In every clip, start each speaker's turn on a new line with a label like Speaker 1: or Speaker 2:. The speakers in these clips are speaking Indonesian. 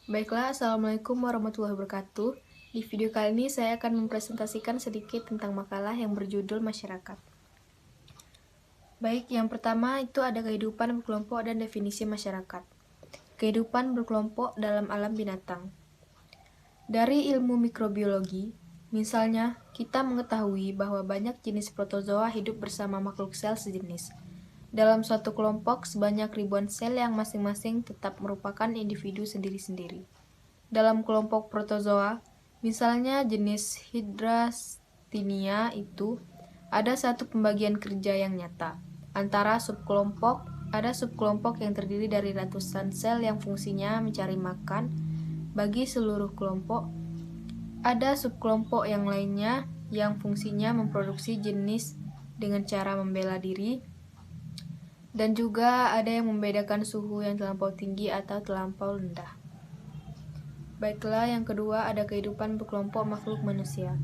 Speaker 1: Baiklah, Assalamualaikum warahmatullahi wabarakatuh. Di video kali ini saya akan mempresentasikan sedikit tentang makalah yang berjudul Masyarakat. Baik, yang pertama itu ada kehidupan berkelompok dan definisi masyarakat. Kehidupan berkelompok dalam alam binatang. Dari ilmu mikrobiologi, misalnya, kita mengetahui bahwa banyak jenis protozoa hidup bersama makhluk sel sejenis. Dalam suatu kelompok, sebanyak ribuan sel yang masing-masing tetap merupakan individu sendiri-sendiri. Dalam kelompok protozoa, misalnya jenis Hydrastinia itu, ada satu pembagian kerja yang nyata. Antara subkelompok, ada subkelompok yang terdiri dari ratusan sel yang fungsinya mencari makan. Bagi seluruh kelompok, ada subkelompok yang lainnya yang fungsinya memproduksi jenis dengan cara membela diri, dan juga ada yang membedakan suhu yang terlampau tinggi atau terlampau rendah. Baiklah, yang kedua ada kehidupan berkelompok makhluk manusia.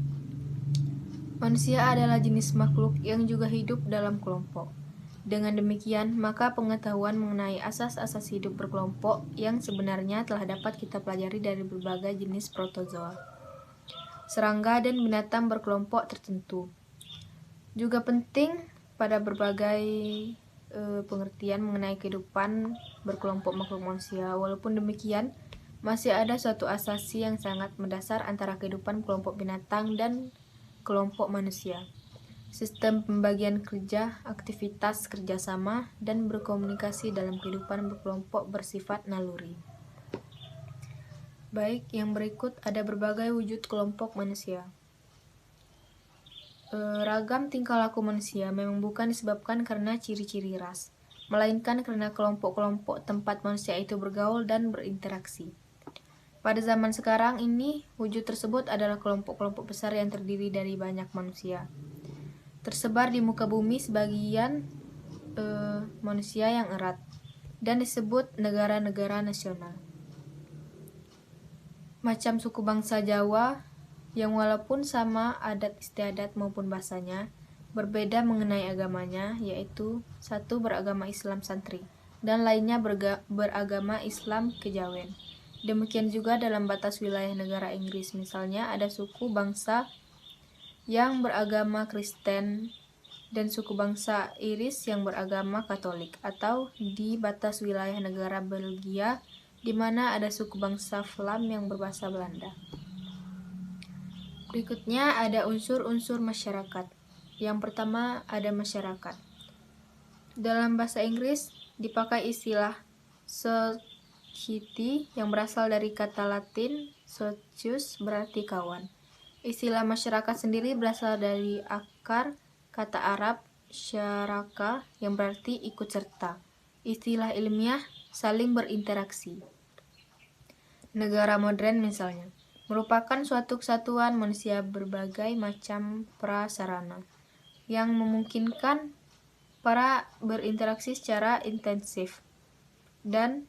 Speaker 1: Manusia adalah jenis makhluk yang juga hidup dalam kelompok. Dengan demikian, maka pengetahuan mengenai asas-asas hidup berkelompok yang sebenarnya telah dapat kita pelajari dari berbagai jenis protozoa, serangga, dan binatang berkelompok tertentu. Juga penting pada berbagai pengertian mengenai kehidupan berkelompok makhluk manusia. Walaupun demikian, masih ada suatu asasi yang sangat mendasar antara kehidupan kelompok binatang dan kelompok manusia. Sistem pembagian kerja, aktivitas kerjasama, dan berkomunikasi dalam kehidupan berkelompok bersifat naluri. Baik, yang berikut ada berbagai wujud kelompok manusia. Ragam tingkah laku manusia memang bukan disebabkan karena ciri-ciri ras, melainkan karena kelompok-kelompok tempat manusia itu bergaul dan berinteraksi. Pada zaman sekarang ini, wujud tersebut adalah kelompok-kelompok besar yang terdiri dari banyak manusia. Tersebar di muka bumi sebagian manusia yang erat, dan disebut negara-negara nasional. Macam suku bangsa Jawa, yang walaupun sama adat istiadat maupun bahasanya, berbeda mengenai agamanya, yaitu satu beragama Islam santri, dan lainnya beragama Islam kejawen. Demikian juga dalam batas wilayah negara Inggris, misalnya ada suku bangsa yang beragama Kristen dan suku bangsa Iris yang beragama Katolik, atau di batas wilayah negara Belgia, di mana ada suku bangsa Flam yang berbahasa Belanda. Berikutnya ada unsur-unsur masyarakat. Yang pertama ada masyarakat. Dalam bahasa Inggris dipakai istilah society yang berasal dari kata Latin socius berarti kawan. Istilah masyarakat sendiri berasal dari akar kata Arab syaraka yang berarti ikut serta. Istilah ilmiah saling berinteraksi. Negara modern misalnya merupakan suatu kesatuan manusia berbagai macam prasarana yang memungkinkan para berinteraksi secara intensif dan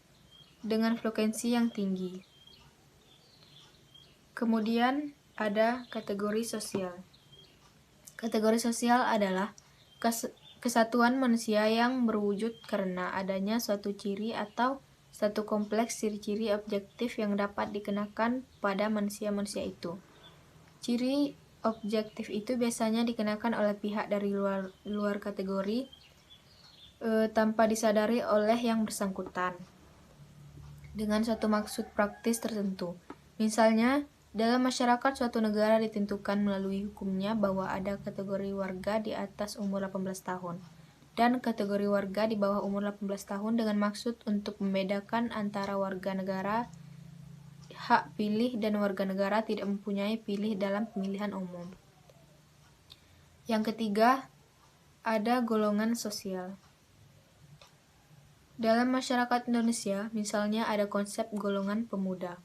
Speaker 1: dengan frekuensi yang tinggi. Kemudian ada kategori sosial. Kategori sosial adalah kesatuan manusia yang berwujud karena adanya suatu ciri atau satu kompleks ciri-ciri objektif yang dapat dikenakan pada manusia-manusia itu. Ciri objektif itu biasanya dikenakan oleh pihak dari luar kategori tanpa disadari oleh yang bersangkutan dengan suatu maksud praktis tertentu. Misalnya, dalam masyarakat suatu negara ditentukan melalui hukumnya bahwa ada kategori warga di atas umur 18 tahun dan kategori warga di bawah umur 18 tahun dengan maksud untuk membedakan antara warga negara hak pilih dan warga negara tidak mempunyai pilih dalam pemilihan umum. Yang ketiga, ada golongan sosial. Dalam masyarakat Indonesia, misalnya ada konsep golongan pemuda.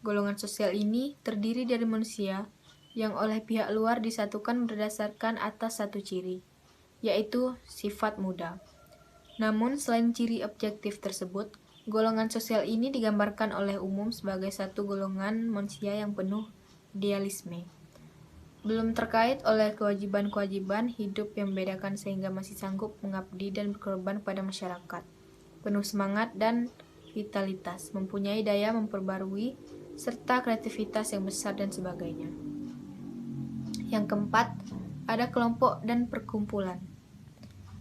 Speaker 1: Golongan sosial ini terdiri dari manusia yang oleh pihak luar disatukan berdasarkan atas satu ciri, yaitu sifat muda. Namun, selain ciri objektif tersebut, golongan sosial ini digambarkan oleh umum sebagai satu golongan manusia yang penuh idealisme, belum terkait oleh kewajiban-kewajiban hidup yang membedakan sehingga masih sanggup mengabdi dan berkorban pada masyarakat, penuh semangat dan vitalitas, mempunyai daya memperbarui, serta kreativitas yang besar dan sebagainya. Yang keempat, ada kelompok dan perkumpulan.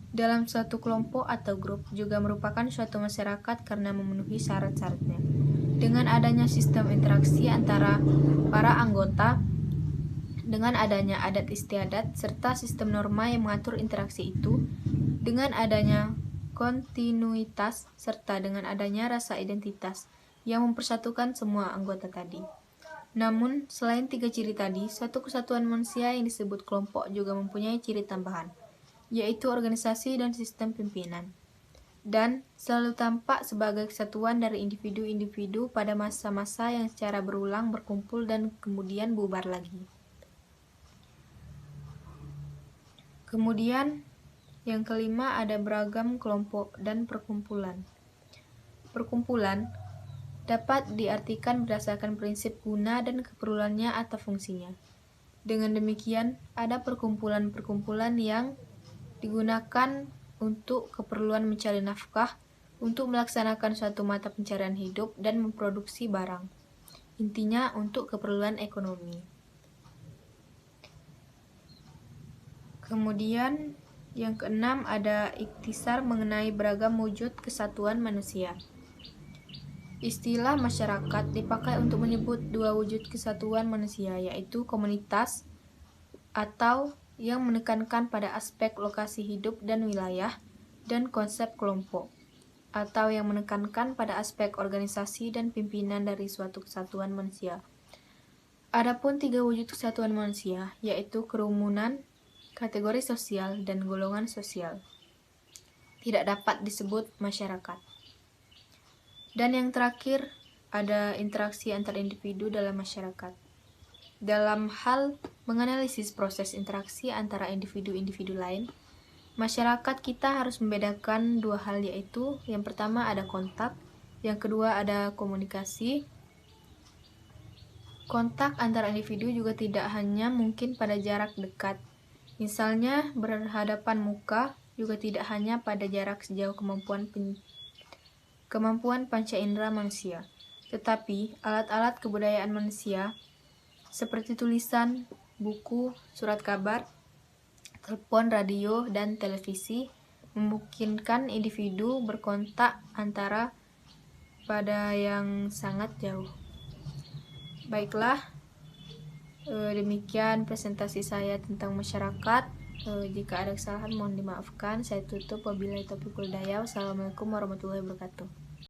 Speaker 1: Dalam suatu kelompok atau grup juga merupakan suatu masyarakat karena memenuhi syarat-syaratnya. Dengan adanya sistem interaksi antara para anggota, dengan adanya adat istiadat, serta sistem norma yang mengatur interaksi itu, dengan adanya kontinuitas, serta dengan adanya rasa identitas yang mempersatukan semua anggota tadi. Namun, selain 3 ciri tadi, suatu kesatuan manusia yang disebut kelompok juga mempunyai ciri tambahan, yaitu organisasi dan sistem pimpinan, dan selalu tampak sebagai kesatuan dari individu-individu pada masa-masa yang secara berulang berkumpul dan kemudian bubar lagi. Kemudian, yang kelima ada beragam kelompok dan perkumpulan. Perkumpulan dapat diartikan berdasarkan prinsip guna dan keperluannya atau fungsinya. Dengan demikian, ada perkumpulan-perkumpulan yang digunakan untuk keperluan mencari nafkah, untuk melaksanakan suatu mata pencarian hidup, dan memproduksi barang. Intinya untuk keperluan ekonomi. Kemudian, yang keenam ada ikhtisar mengenai beragam wujud kesatuan manusia. Istilah masyarakat dipakai untuk menyebut dua wujud kesatuan manusia, yaitu komunitas atau yang menekankan pada aspek lokasi hidup dan wilayah, dan konsep kelompok atau yang menekankan pada aspek organisasi dan pimpinan dari suatu kesatuan manusia. Adapun 3 wujud kesatuan manusia, yaitu kerumunan, kategori sosial, dan golongan sosial, tidak dapat disebut masyarakat. Dan yang terakhir, ada interaksi antar individu dalam masyarakat. Dalam hal menganalisis proses interaksi antara individu-individu lain, masyarakat kita harus membedakan 2 hal, yaitu yang pertama ada kontak, yang kedua ada komunikasi. Kontak antar individu juga tidak hanya mungkin pada jarak dekat. Misalnya berhadapan muka, juga tidak hanya pada jarak sejauh kemampuan panca indera manusia, tetapi alat-alat kebudayaan manusia seperti tulisan, buku, surat kabar, telepon, radio, dan televisi memungkinkan individu berkontak antara pada yang sangat jauh. Baiklah, demikian presentasi saya tentang masyarakat. Jika ada kesalahan mohon dimaafkan. Saya tutup. Wabillahi taufiq wal hidayah. Wassalamualaikum warahmatullahi wabarakatuh.